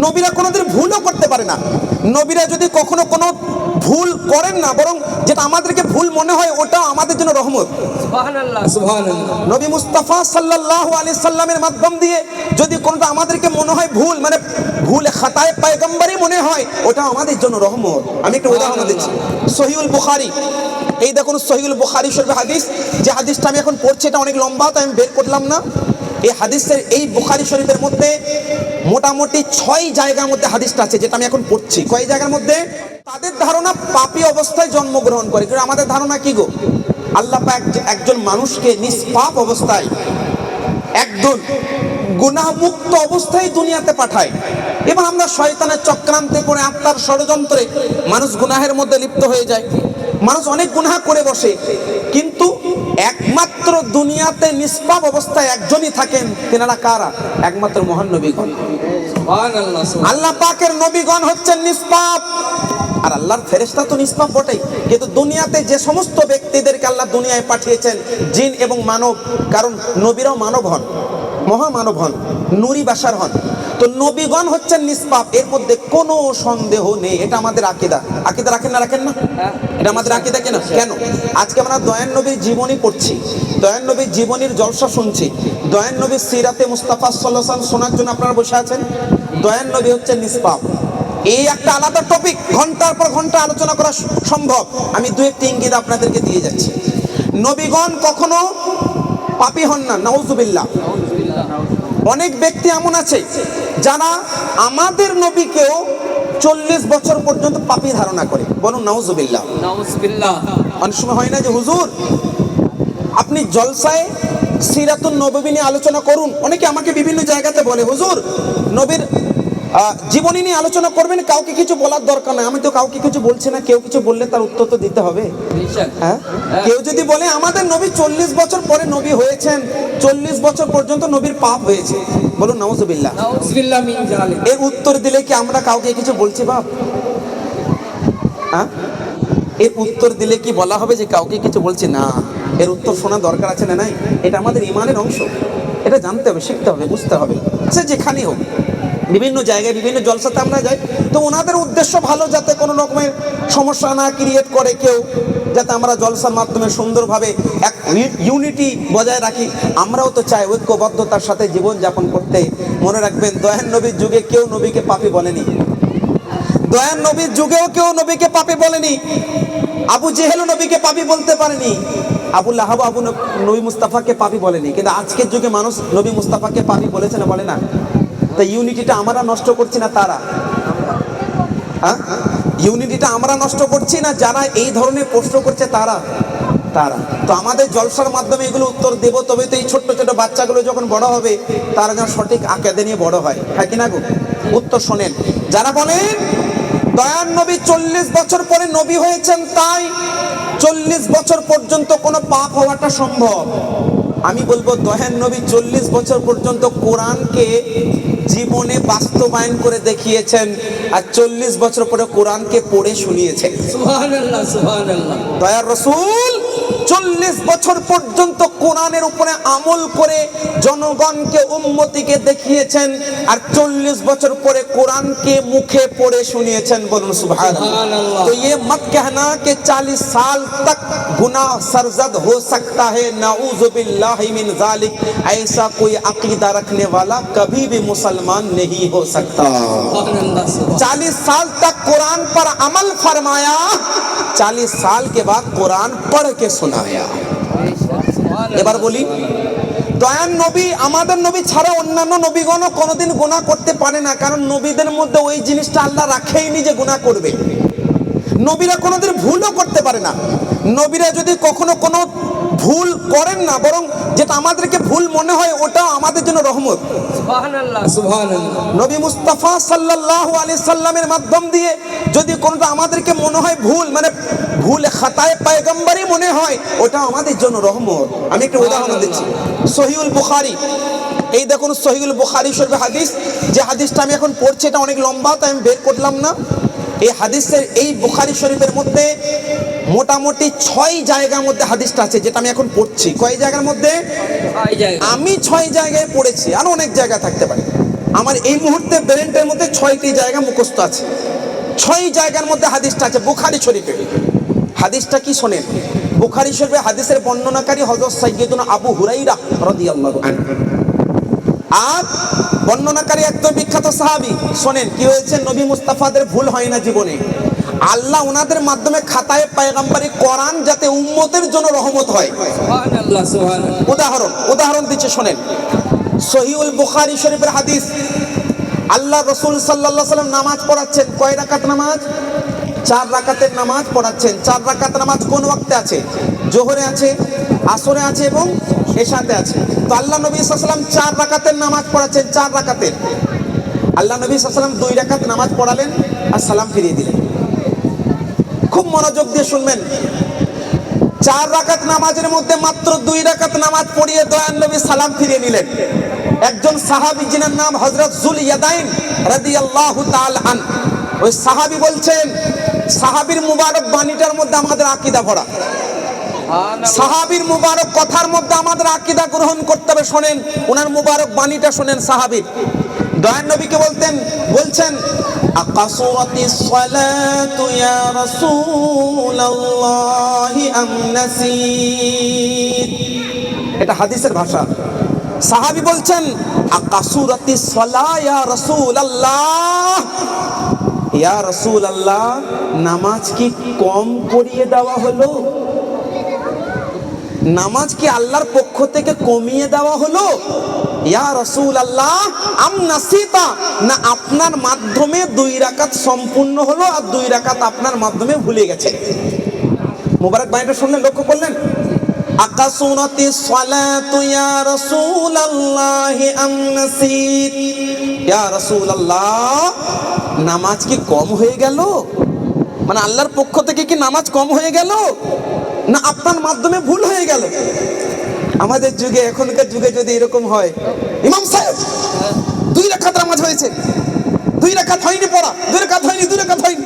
নবীরা কোনোদিন ভুলও করতে পারে না। নবীরা যদি কখনো কোনো ভুল করেন না, বরং যেটা আমাদেরকে ভুল মনে হয় ওটাও আমাদের জন্য রহমত। সুবহানাল্লাহ সুবহানাল্লাহ। নবী মুস্তাফা সাল্লাল্লাহু আলাইহি সাল্লামের মাধ্যম দিয়ে যদি কোনোটা আমাদেরকে মনে হয় ভুল, মানে ভুল খাতায় পয়গম্বরই মনে হয়, ওটা আমাদের জন্য রহমত। আমি একটা উদাহরণ দিচ্ছি, সহিহুল বুখারী। এই দেখুন সহিহুল বুখারী শরীফের হাদিস, যে হাদিসটা আমি এখন পড়ছি এটা অনেক লম্বা, তাই আমি বের করলাম না। এই হাদিসের এই বুখারী শরীফের মধ্যে মোটামুটি 6 জায়গার মধ্যে হাদিসটা আছে, যেটা আমি এখন পড়ছি। কয় জায়গার মধ্যে? তাদের ধারণা পাপী অবস্থায় জন্মগ্রহণ করে, কিন্তু আমাদের ধারণা কি গো? আল্লাহ পাক একজন মানুষকে নিষ্পাপ অবস্থায়, একদম গুনাহমুক্ত অবস্থায় দুনিয়াতে পাঠায়, এবং আমরা শয়তানের চক্রান্তে পড়ে, আত্মার ষড়যন্ত্রে মানুষ গুনাহের মধ্যে লিপ্ত হয়ে যায়। মানুষ অনেক গুনাহ করে বসে, কিন্তু একমাত্র দুনিয়াতে নিষ্পাপ অবস্থায় একজনই থাকেন। তেনারা কারা? একমাত্র মহান নবীগণ। সুবহানাল্লাহ। আল্লাহ পাকের নবীগণ হচ্ছেন নিষ্পাপ, আর আল্লাহর ফেরেশতা তো নিষ্পাপ বটেই। কিন্তু দুনিয়াতে যে সমস্ত ব্যক্তিদেরকে আল্লাহ দুনিয়ায় পাঠিয়েছেন, জিন এবং মানব, কারণ নবীরাও মানব হন, মহামানব হন, নূরি বাশার হন, তো নবীগণ হচ্ছেন নিষ্পাপ, এর মধ্যে কোনো সন্দেহ নেই। এটা আমাদের আকীদা। আকীদা রাখেন না? রাখেন না? এটা আমাদের আকীদা। কেন? আজকে আমরা দয়ান নবীর জীবনী পড়ছি, দয়ান নবীর জীবনীর জলসা শুনছি, দয়ান নবীর সিরাতে মুস্তাফা সাল্লাল্লাহু আলাইহি ওয়াসাল্লাম শোনার জন্য আপনারা বসে আছেন। দয়ান নবী হচ্ছেন নিষ্পাপ। এই একটা আলাদা টপিক, ঘন্টার পর ঘন্টা আলোচনা করা সম্ভব। আমি দু একটি ইঙ্গিত আপনাদেরকে দিয়ে যাচ্ছি। নবীগণ কখনো পাপী হন না, নাউজুবিল্লাহ। অনেক ব্যক্তি এমন আছে যারা আমাদের নবীকেও 40 বছর পর্যন্ত পাপী ধারণা করে, বলুন নাউজুবিল্লাহ। নাউজুবিল্লাহ। অনেক সময় হয় না যে হুজুর আপনি জলসায় সিরাতুন নববী নিয়ে আলোচনা করুন। অনেকে আমাকে বিভিন্ন জায়গাতে বলে, হুজুর নবীর জীবনী নিয়ে আলোচনা করবেন, কাউকে কিছু বলার দরকার নাই। আমি তো কাউকে কিছু বলছি না, কেউ কিছু বললে তার উত্তর তো দিতে হবে। হ্যাঁ, কেউ যদি বলে আমাদের নবী 40 বছর পরে নবী হয়েছেন, 40 বছর পর্যন্ত নবীর পাপ হয়েছে, বলুন নাউজুবিল্লাহ। নাউজুবিল্লাহ মিন জালিক। এর উত্তর দিলে কি আমরা কাউকে কিছু বলছি বাপ? হ্যাঁ, এর উত্তর দিলে কি বলা হবে যে কাউকে কিছু বলছি না? এর উত্তর শোনা দরকার আছে না নাই? এটা আমাদের ইমানের অংশ, এটা জানতে হবে, শিখতে হবে, বুঝতে হবে। সে যেখানেই হোক, বিভিন্ন জায়গায় বিভিন্ন জলসাতে আমরা যাই, তো ওনাদের উদ্দেশ্য ভালো, যাতে কোনো রকমের সমস্যা না ক্রিয়েট করে কেউ, যাতে আমরা জলসার মাধ্যমে সুন্দরভাবে এক ইউনিটি বজায় রাখি। আমরাও তো চাই ঐক্যবদ্ধতার সাথে জীবন যাপন করতে। মনে রাখবেন, দয়ান নবীর যুগে কেউ নবীকে পাপী বলেনি, দয়ান নবীর যুগেও কেউ নবীকে পাপী বলেনি। আবু জেহেল নবীকে পাপী বলতে পারেনি, আবু লাহাব নবী মুস্তাফাকে পাপী বলেনি। কিন্তু আজকের যুগে মানুষ নবী মুস্তাফাকে পাপী বলেছে না বলে না? তা ইউনিটিটা আমরা নষ্ট করছি না তারা? হ্যাঁ, ইউনিটিটা আমরা নষ্ট করছি না যারা এই ধরনের প্রশ্ন করছে তারা? তো আমাদের জলসার মাধ্যমে এগুলো উত্তর দেব, তবে তো এই ছোট্ট ছোট বাচ্চাগুলো যখন বড় হবে তারা যেন সঠিক আকীদা নিয়ে বড় হয়। হ্যাঁ কিনা গো? উত্তর শোনেন। যারা বলেন দয়ান নবী 40 বছর পরে নবী হয়েছেন, তাই 40 বছর পর্যন্ত কোনো পাপ হওয়াটা সম্ভব, আমি বলবো দয়ান নবী 40 বছর পর্যন্ত কোরআনকে জীবনে বাস্তবায়ন করে দেখিয়েছেন, আর 40 বছর পরে কোরআনকে পড়ে শুনিয়েছেন। সুবহানাল্লাহ সুবহানাল্লাহ। দয়ার রাসূল 40 বছর পর্যন্ত কোরআনের উপরে আমল করে জনগণকে, উম্মতিকে দেখিয়েছেন, আর 40 বছর পরে কোরআনকে মুখে পড়ে শুনিয়েছেন। বলুন সুবহানাল্লাহ। तो ये मत कहना कि 40 साल तक गुनाह सरजद हो सकता है, नाऊज़ु बिल्लाहि मिन ज़ालिक, ऐसा कोई अकीदा रखने वाला कभी भी मुसलमान नहीं हो सकता। 40 साल तक कुरान पर अमल फरमाया, 40 साल के बाद कुरान पढ़ के सुनाया। এবার বলি, দয়ান নবী, আমাদের নবী ছাড়া অন্যান্য নবীগণও কোনোদিন গুনাহ করতে পারে না, কারণ নবীদের মধ্যে ওই জিনিসটা আল্লাহ রাখেইনি যে গুনাহ করবে। নবীরা কোনোদিন ভুলও করতে পারে না। নবীরা যদি কখনো কোনো ভুল করেন না, বরং যেটা আমাদেরকে ভুল মনে হয় ওটাও আমাদের জন্য রহমত। সুবহানাল্লাহ সুবহানাল্লাহ। নবী মুস্তাফা সাল্লাল্লাহু আলাইহি সাল্লামের মাধ্যম দিয়ে যদি কোনোটা আমাদেরকে মনে হয় ভুল, মানে ভুল খাতায় পয়গম্বরই মনে হয়, ওটা আমাদের জন্য রহমত। আমি একটা উদাহরণ দিচ্ছি, সহিহুল বুখারী। এই দেখুন সহিহুল বুখারী শরীফের হাদিস, যে হাদিসটা আমি এখন পড়ছি এটা অনেক লম্বা, তাই আমি বের করলাম না। এই হাদিসের এই বুখারী শরীফের মধ্যে মোটামুটি 6 জায়গার মধ্যে হাদিসটা আছে, যেটা আমি এখন পড়ছি। কয় জায়গার মধ্যে? 6 জায়গা। আমি 6 জায়গায় পড়েছি, আরো অনেক জায়গা থাকতে পারে। আমার এই মুহূর্তে ব্রেনটার মধ্যে 6টি জায়গা মুখস্থ আছে, 6 জায়গার মধ্যে হাদিসটা আছে বুখারী শরীফে। হাদিসটা কি শোনেন, বুখারী শরীফে হাদিসের বর্ণনাকারী হযরত সাইয়্যিদুনা আবু হুরায়রা রাদিয়াল্লাহু আনহু, আর বর্ণনাকারী একদম বিখ্যাত সাহাবী। শোনেন কি হয়েছে, নবী মুস্তাফাদের ভুল হয় না জীবনে, আল্লাহ ওনাদের মাধ্যমে খাতায় পয়গম্বরি কোরআন যাতে উম্মতের জন্য রহমত হয়। সুবহানাল্লাহ সুবহানাল্লাহ। উদাহরণ দিচ্ছে শোনেন, সহিহুল বুখারী শরীফের হাদিস, আল্লাহ রাসূল সাল্লাল্লাহু আলাইহি ওয়াসাল্লাম নামাজ পড়াচ্ছেন, কয় রাকাত নামাজ? 4 রাকাতের নামাজ পড়াচ্ছেন। 4 রাকাত নামাজ কোন ওয়াক্তে আছে? জোহরে আছে, আসরে আছে এবং এশাতে আছে। তো আল্লাহ নবী সাল্লাল্লাহু আলাইহি ওয়াসাল্লাম 4 রাকাতের নামাজ পড়াচ্ছেন, 4 রাকাতের। আল্লাহ নবী সাল্লাল্লাহু আলাইহি ওয়াসাল্লাম 2 রাকাত নামাজ পড়ালেন আর সালাম ফিরিয়ে দিলেন। খুব মনোযোগ দিয়ে শুনবেন, 4 রাকাত নামাজের মধ্যে মাত্র 2 রাকাত নামাজ পড়িয়ে দয়ার নবী সালাম ফিরিয়ে নিলেন। একজন সাহাবী যিনার নাম হযরত যুল ইয়াদাইন রাদিয়াল্লাহু তাআলা আন, ওই সাহাবী বলছেন, সাহাবীর মুবারক বাণীটার মধ্যে আমাদের আকীদা ভরা, সাহাবীর মুবারক কথার মধ্যে আমাদের আকীদা গ্রহণ করতে হবে। শোনেন ওনার মুবারক বাণীটা শোনেন সাহাবীর। দয়ার নবীকে বলছেন, আকাসুরাতিস সালাতু ইয়া রাসূলুল্লাহি আম নাসিত, এটা হাদিসের ভাষা। সাহাবী বলছেন, আকাসুরাতিস সালা ইয়া রাসূলুল্লাহ, ইয়া রাসূলুল্লাহ নামাজ কি কম পড়িয়ে দেওয়া হলো? নামাজ কি আল্লাহর পক্ষ থেকে কমিয়ে দেওয়া হলো? ইয়া রাসূলুল্লাহ আম নাসিতা, না আপনার মাধ্যমে 2 রাকাত সম্পূর্ণ হলো আর 2 রাকাত আপনার মাধ্যমে ভুলে গেছে। মুবারক বাণীটা শুনলেন, লক্ষ্য করলেন? আকাসুরাতিস সালাতু ইয়া রাসূলুল্লাহ আম নাসিত, ইয়া রাসূলুল্লাহ নামাজ কি কম হয়ে গেল? মানে আল্লাহর পক্ষ থেকে কি নামাজ কম হয়ে গেল, না আপনার মাধ্যমে ভুল হয়ে গেল? আমাদের যুগে, এখনকার যুগে যদি এরকম হয়, ইমাম সাহেব 2 রাকাত নামাজ হয়েছে, 2 রাকাত হয়নি পড়া, 2 রাকাত হয়নি, 2 রাকাত হয়নি,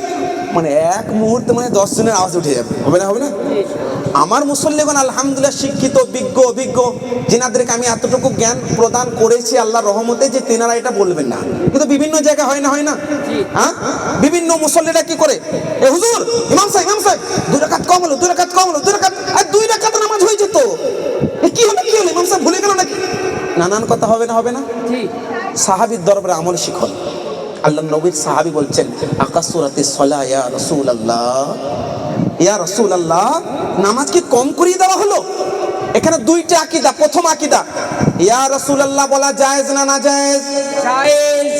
মানে এক মুহূর্তে মানে 10 জনের আওয়াজ উঠে যাবে। হবে না? হবে না? আমার মুসল্লিগণ আলহামদুলিল্লাহ শিক্ষিত, অভিজ্ঞ, যিনাদেরকে আমি এতটুকু জ্ঞান প্রদান করেছি আল্লাহর রহমতে, যে তেনারা এটা বলবেন না। কিন্তু বিভিন্ন জায়গায় হয় না হ্যাঁ, বিভিন্ন মুসল্লিরা কি করে, এ হুজুর, ইমাম সাহেব 2 রাকাত কম হলো, 2 রাকাত কম হলো, 2 রাকাত, আর 2 রাকাত নামাজ হয়ে যেত, এ কি হলো ইমাম সাহেব ভুলে গেল নাকি? নানান কথা হবে না। সাহাবীর দরবারে আমল শিখুন। আল্লাহ নবীর সাহাবী বলছেন, আকাসুরাতিস সালা ইয়া রাসূলুল্লাহ, ইয়া রাসূলুল্লাহ নামাজ কি কম করিয়ে দেওয়া হলো? এখানে 2টা আকীদা। প্রথম আকীদা, ইয়া রাসূলুল্লাহ বলা জায়েজ না নাজায়েজ? জায়েজ।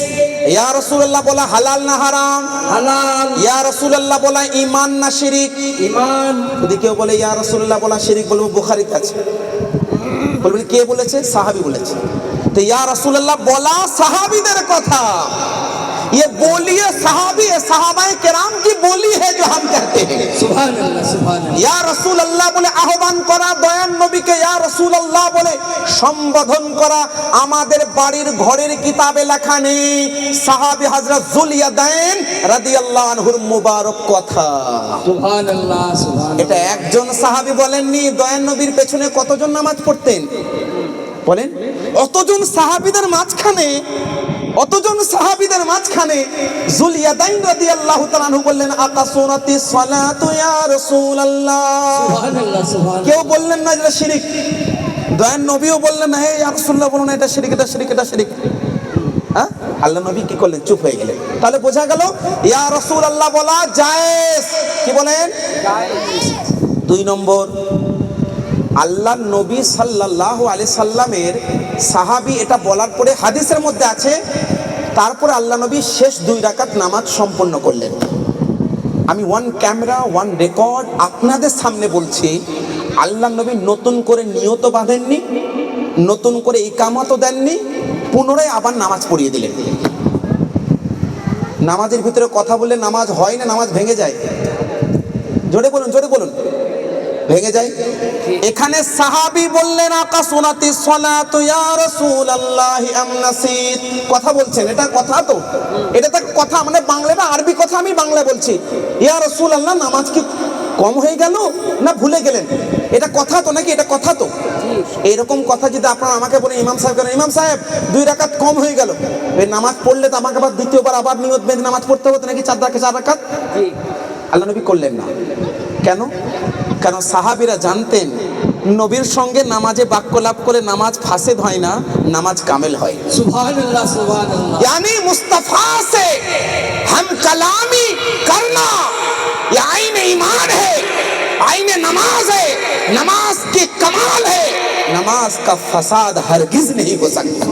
ইয়া রাসূলুল্লাহ বলা হালাল না হারাম? হালাল। ইয়া রাসূলুল্লাহ বলা ঈমান না শিরিক? ঈমান। যদি কেউ বলে ইয়া রাসূলুল্লাহ বলা শিরিক, বলবো বুখারীতে আছে। বলবেন কে বলেছে? সাহাবী বলেছে। তো ইয়া রাসূলুল্লাহ বলা সাহাবীদের কথা, ये बोलिए साहबी साहबाए किराम की बोली है जो हम कहते हैं। সুবহানাল্লাহ সুবহানাল্লাহ। ইয়া রাসূলুল্লাহ বলে আহ্বান করা, দয়ান নবীকে ইয়া রাসূলুল্লাহ বলে সম্বোধন করা আমাদের বাড়ির ঘরের কিতাবে লেখা নেই। সাহাবী হযরত যুল ইয়াদাইন রাদিয়াল্লাহু আনহুর মুবারক কথা। সুবহানাল্লাহ সুবহানাল্লাহ। এটা একজন সাহাবী বলেননি। দয়ান নবীর পেছনে কতজন নামাজ পড়তেন বলেন? অতজন সাহাবীদের মাঝখানে যুল ইয়াদাইন রাদিয়াল্লাহু তাআলা আনহু বললেন, আকাসুরাতিস সালাতু ইয়া রাসূলুল্লাহ। সুবহানাল্লাহ সুবহানাল্লাহ। কেউ বললেন না এটা শিরিক, দয়ান নবীও বললেন না, হে ইয়া রাসূলুল্লাহ বলুন এটা শিরিক, এটা শিরিক। হ্যাঁ, আল্লাহ নবী কি করলেন? চুপ হয়ে গেলেন। তাহলে বোঝা গেল ইয়া রাসূলুল্লাহ বলা জায়েজ। কি বলেন? জায়েজ। 2 নম্বর, আল্লাহ নবী সাল্লাল্লাহু আলাইহি সাল্লামের সাহাবী এটা বলার পরে হাদিসের মধ্যে আছে, তারপরে আল্লাহ নবী শেষ 2 রাকাত নামাজ সম্পন্ন করলেন। আমি 1 ক্যামেরা 1 রেকর্ড আপনাদের সামনে বলছি, আল্লাহ নবী নতুন করে নিয়ত বাঁধেননি, নতুন করে ইকামতও দেননি, পুনরায় আবার নামাজ পড়িয়ে দিলেন। নামাজের ভিতরে কথা বললে নামাজ হয় না নামাজ ভেঙে যায়? জোরে বলুন। ভেঙে যায়। এখানে সাহাবী বললেন আকা সুনাতি সালাতু ইয়া রাসূলুল্লাহ আম নাসিত, কথা বলছেন, এটা কথা তো, এটা তো কথা, মানে বাংলাটা আরবি কথা, আমি বাংলা বলছি। ইয়া রাসূলুল্লাহ, নামাজ কি কম হয়ে গেল না ভুলে গেলেন? এটা কথা তো নাকি? এটা কথা তো। এরকম কথা যদি আপনারা আমাকে বলেন, ইমাম সাহেব কেন, ইমাম সাহেব 2 রাকাত কম হয়ে গেল, এই নামাজ পড়লে তো আমাকে আবার দ্বিতীয়বার আবার নিয়ত বেঁধে নামাজ পড়তে হতো নাকি 4 রাকাত? আল্লাহ নবী করলেন না। কেন? কারণ সাহাবীরা জানতেন নবীর সঙ্গে নামাজে বাক্য লাভ করে নামাজ ফাসেদ হয় না, নামাজ কামেল হয়। সুবহানাল্লাহ সুবহানাল্লাহ। यानी मुस्तफा से हम कलामी करना ये आईने ईमान है, आईने नमाज है, नमाज की कमाल है, नमाज का फसाद हरगिज नहीं हो सकता।